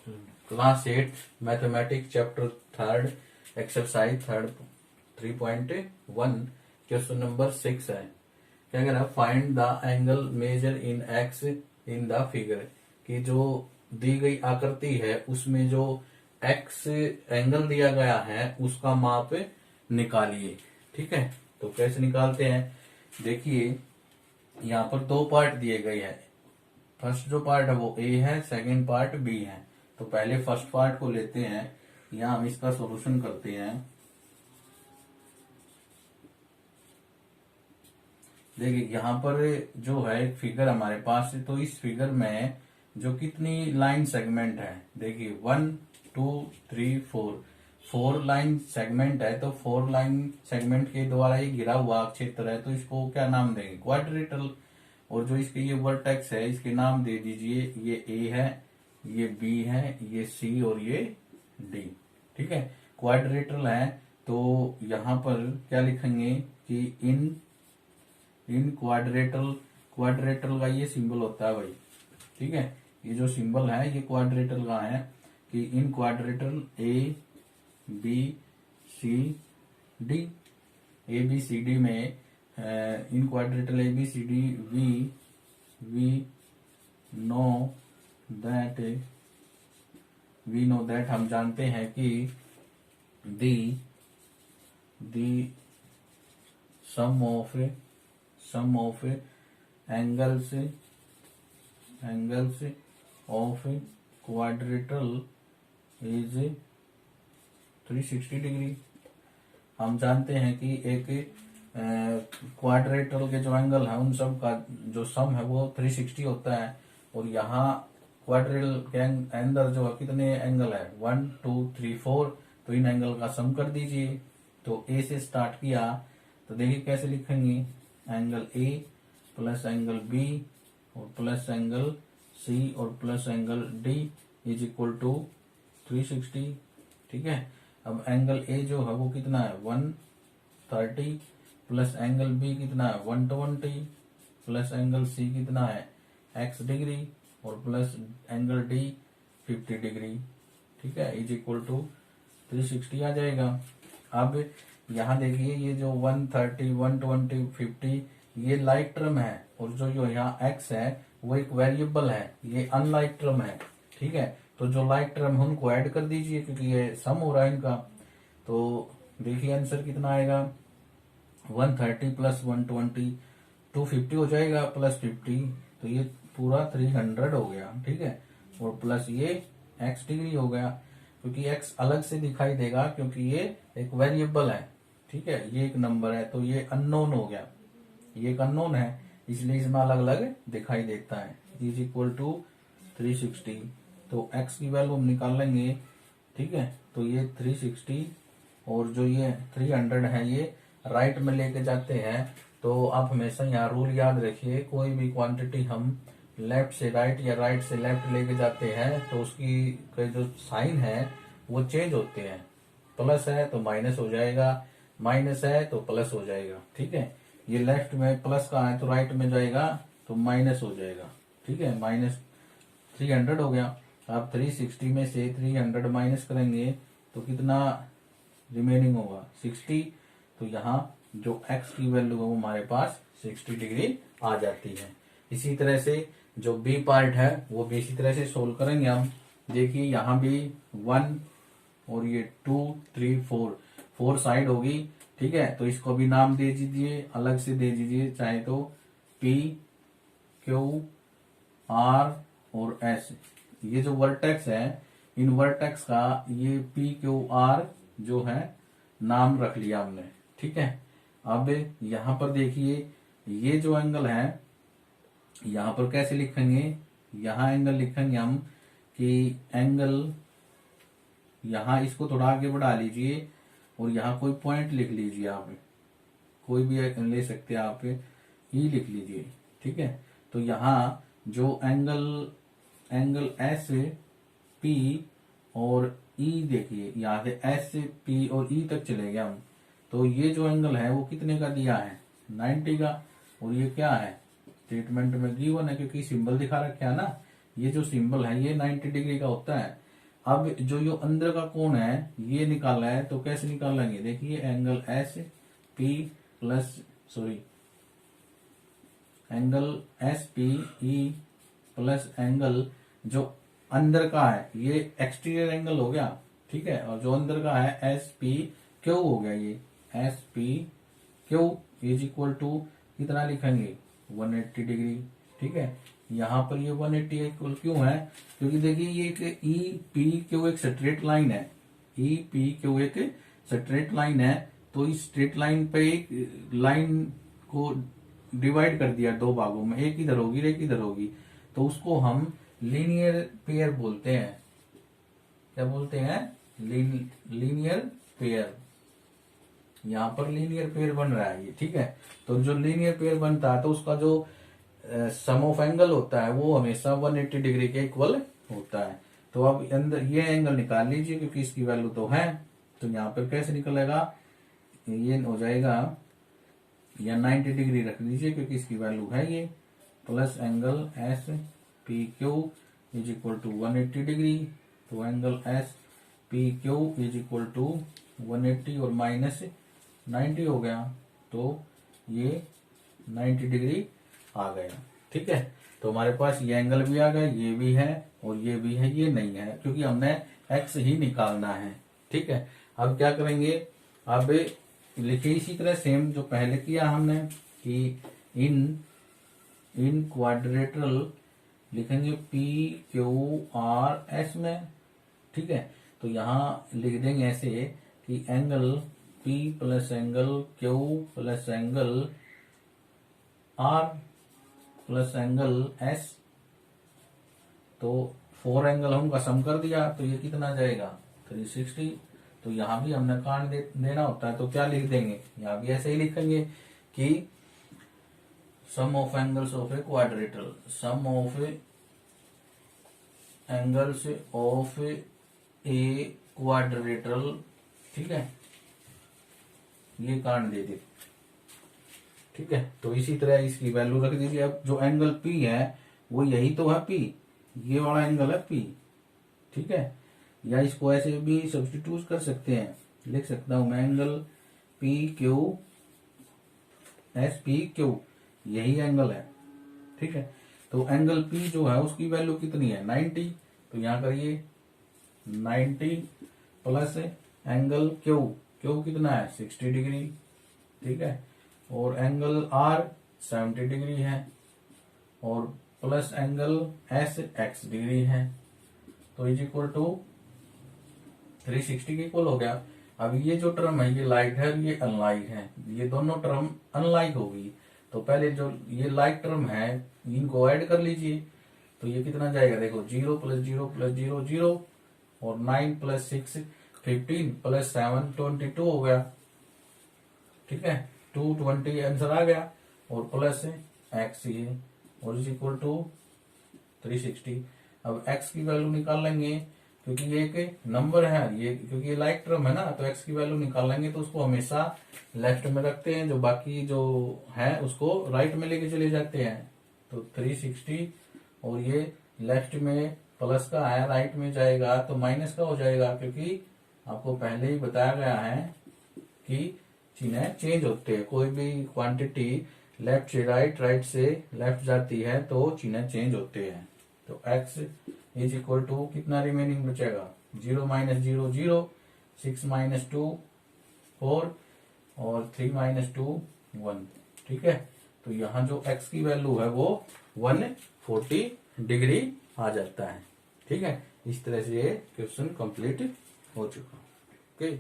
Class 8 mathematics chapter 3 exercise 3.1 question number 6 है। क्या कह रहा है, find the angle measure in x in the figure, कि जो दी गई आकृति है उसमें जो एक्स एंगल दिया गया है उसका माप निकालिए। ठीक है, तो कैसे निकालते हैं, देखिए यहाँ पर दो पार्ट दिए गए हैं। फर्स्ट जो पार्ट है वो ए है, सेकंड पार्ट बी है। तो पहले फर्स्ट पार्ट को लेते हैं, यहाँ हम इसका सॉल्यूशन करते हैं। देखिए यहाँ पर जो है एक फिगर हमारे पास है, तो इस फिगर में जो कितनी लाइन सेगमेंट है, देखिए 1 2 3 4 लाइन सेगमेंट है। तो 4 लाइन सेगमेंट के द्वारा ये घिरा हुआ क्षेत्र है, तो इसको क्या नाम देंगे, क्वाड्रिलेटरल। और जो इसके ये वर्टेक्स है इसके नाम दे दीजिए, ये ए है, ये बी है, ये सी और ये डी। ठीक है, क्वाड्रिलेटरल है। तो यहाँ पर क्या लिखेंगे कि इन क्वाड्रिलेटरल का ये सिंबल होता है भाई। ठीक है, ये जो सिंबल है ये क्वाड्रिलेटरल का है कि in quadrilateral A B C D, A B C D में in quadrilateral A B C D we know that हम जानते हैं कि the sum of angles of quadrilateral is 360 degree. हम जानते हैं कि एक क्वाड्रिलेटरल के जो एंगल है उन सब का जो सम है वो 360 होता है। और यहाँ क्वाड्रिलेटरल के अंदर जो है कितने एंगल है, 1 2 3 4, तो इन एंगल का सम कर दीजिए। तो ए से स्टार्ट किया, तो देखिए कैसे लिखेंगे, angle A plus angle B और प्लस एंगल सी और plus angle D is equal to 360। ठीक है, अब एंगल ए जो है वो कितना है 130 प्लस एंगल बी कितना है 120 प्लस एंगल सी कितना है x डिग्री और प्लस एंगल डी 50 डिग्री। ठीक है, इज इक्वल टू 360 आ जाएगा। अब यहाँ देखिए ये जो 130 120 50 ये लाइक टर्म है, और जो यहाँ x है वो एक वेरिएबल है, ये अनलाइक टर्म है। ठीक है, तो जो लाइक टर्म है उनको ऐड कर दीजिए क्योंकि ये सम हो रहा है इनका। तो देखिए आंसर कितना आएगा, 130 प्लस 120 250 हो जाएगा, प्लस 50, तो ये पूरा 300 हो गया। ठीक है, और प्लस ये x डिग्री हो गया, क्योंकि x अलग से दिखाई देगा क्योंकि ये एक वेरिएबल है। ठीक है, ये एक नंबर है, तो ये अननोन हो गया, ये एक अननोन है इसलिए इसमें अलग अलग दिखाई देता है। इज इक्वल टू 360, तो x की वैल्यू हम निकाल लेंगे। ठीक है, तो ये 360 और जो ये 300 है ये राइट में लेके जाते हैं। तो आप हमेशा यहाँ रूल याद रखिए, कोई भी क्वांटिटी हम लेफ्ट से राइट या राइट से लेफ्ट लेके जाते हैं तो उसकी जो साइन है वो चेंज होते हैं। प्लस है तो माइनस हो जाएगा, माइनस है तो प्लस हो जाएगा। ठीक है, ये लेफ्ट में प्लस का है तो राइट में जाएगा तो माइनस हो जाएगा। ठीक है, माइनस 300 हो गया। आप 360 में से 300 माइनस करेंगे तो कितना रिमेनिंग होगा 60। तो यहाँ जो x की वैल्यू है वो हमारे पास 60 डिग्री आ जाती है। इसी तरह से जो b पार्ट है वो भी इसी तरह से सोल्व करेंगे हम। देखिए यहाँ भी 1 और ये 2 3 4 साइड होगी। ठीक है, तो इसको भी नाम दे दीजिए, अलग से दे दीजिए चाहे तो p q r और s। ये जो वर्टेक्स है इन वर्टेक्स का ये p q r जो है नाम रख लिया हमने। ठीक है, अब यहाँ पर देखिए ये जो एंगल है यहाँ पर कैसे लिखेंगे, यहाँ एंगल लिखेंगे हम कि एंगल, यहाँ इसको थोड़ा आगे बढ़ा लीजिए और यहाँ कोई पॉइंट लिख लीजिए, आप कोई भी ले सकते हैं, आप ई लिख लीजिए। ठीक है, तो यहाँ जो एंगल एस पी और ई, देखिए यहाँ से एस पी और ई तक चले गए हम। तो ये जो एंगल है वो कितने का दिया है 90 का, और ये क्या है स्टेटमेंट में गिवन है क्योंकि सिंबल दिखा रखा है ना, ये जो सिंबल है ये 90 डिग्री का होता है। अब जो ये अंदर का कोण है ये निकाला है, तो कैसे निकालेंगे? देखिए angle S P plus sorry angle S P E plus angle जो अंदर का है ये एक्सटीरियर एंगल हो गया, ठीक है, और जो अंदर का है एस पी क्यू हो गया, ये S P Q is equal to कितना लिखेंगे? 180 डिग्री, ठीक है। यहाँ पर ये 180 इक्वल क्यों है? क्योंकि देखिए ये एक ई पी क्यू एक स्ट्रेट लाइन है, ई पी क्यू एक स्ट्रेट लाइन है, तो इस स्ट्रेट लाइन पे एक लाइन को डिवाइड कर दिया दो भागों में, एक इधर होगी एक इधर होगी, तो उसको हम लीनियर पेयर बोलते हैं। क्या बोलते हैं? Linear pair. यहाँ पर लीनियर पेयर बन रहा है ये, ठीक है। तो जो लीनियर पेयर बनता है तो उसका जो सम ऑफ एंगल होता है वो हमेशा 180 डिग्री के इक्वल होता है। तो अब अंदर ये एंगल निकाल लीजिए क्योंकि इसकी वैल्यू तो है, तो यहाँ पर कैसे निकलेगा? ये हो जाएगा या 90 डिग्री रख लीजिए क्योंकि इसकी वैल्यू है ये, plus angle S P Q is equal to 180 degree, तो angle S P Q is equal to 180 और माइनस 90 हो गया, तो ये 90 डिग्री आ गया, ठीक है। तो हमारे पास ये एंगल भी आ गया, ये भी है और ये भी है, ये नहीं है क्योंकि हमने एक्स ही निकालना है, ठीक है। अब क्या करेंगे? अब लिखिए इसी तरह सेम जो पहले किया हमने कि इन क्वाड्रेटरल लिखेंगे पी क्यू आर एस में, ठीक है। तो यहाँ लिख देंगे ऐसे कि angle P plus angle Q plus angle R plus angle S, तो 4 एंगल हमका सम कर दिया, तो ये कितना जाएगा? 360। तो यहाँ भी हमने काट देना होता है, तो क्या लिख देंगे? यहाँ भी ऐसे ही लिखेंगे कि sum of angles of a quadrilateral, sum of angles of a quadrilateral, ठीक है, ये काट दे दे, ठीक है। तो इसी तरह इसकी वैल्यू रख दीजिए। अब जो एंगल P है वो यही तो है P, ये वाला एंगल है P, ठीक है। या इसको ऐसे भी सब्स्टिट्यूट कर सकते हैं, लिख सकता हूं मैं angle P Q S P Q, यही एंगल है, ठीक है। तो एंगल P जो है उसकी वैल्यू कितनी है? 90। तो यहां करिए 90 प्लस एंगल Q कितना है? 60 डिग्री, ठीक है। और एंगल R 70 डिग्री है और plus angle S x degree है, तो इज इक्वल टू 360 के इक्वल हो गया। अब ये जो टर्म है ये लाइक है, ये अनलाइक है, ये दोनों टर्म अनलाइक होगी। तो पहले जो ये लाइक टर्म है इनको ऐड कर लीजिए, तो ये कितना जाएगा? देखो 0 प्लस 0 प्लस 0 0 और 9 प्लस 6 15 प्लस 7 22 हो गया, ठीक है। 220 आंसर आ गया और प्लस एक्स ये और इज इक्वल टू 360। अब एक्स की वैल्यू निकाल लेंगे क्योंकि ये एक नंबर है, ये क्योंकि ये लाइक टर्म है ना, तो एक्स की वैल्यू निकाल लेंगे तो उसको हमेशा लेफ्ट में रखते हैं, जो बाकी जो है उसको राइट में लेके चले जाते हैं। तो 360 और ये लेफ्ट में प्लस का है, राइट में जाएगा तो माइनस का हो जाएगा, क्योंकि आपको पहले ही बताया गया है कि चिन्ह चेंज होते हैं। कोई भी क्वांटिटी लेफ्ट से राइट, राइट से लेफ्ट जाती है तो चिन्ह चेंज होते हैं। तो x इज इक्वल टू कितना रिमेनिंग बचेगा? 0 माइनस 0 0, 6 माइनस 2 4 और 3 माइनस 2 1, ठीक है। तो यहाँ जो x की वैल्यू है वो 140 डिग्री आ जाता है, ठीक है। इस तरह से ये क्वेश्चन कंप्लीट हो चुका, ओके।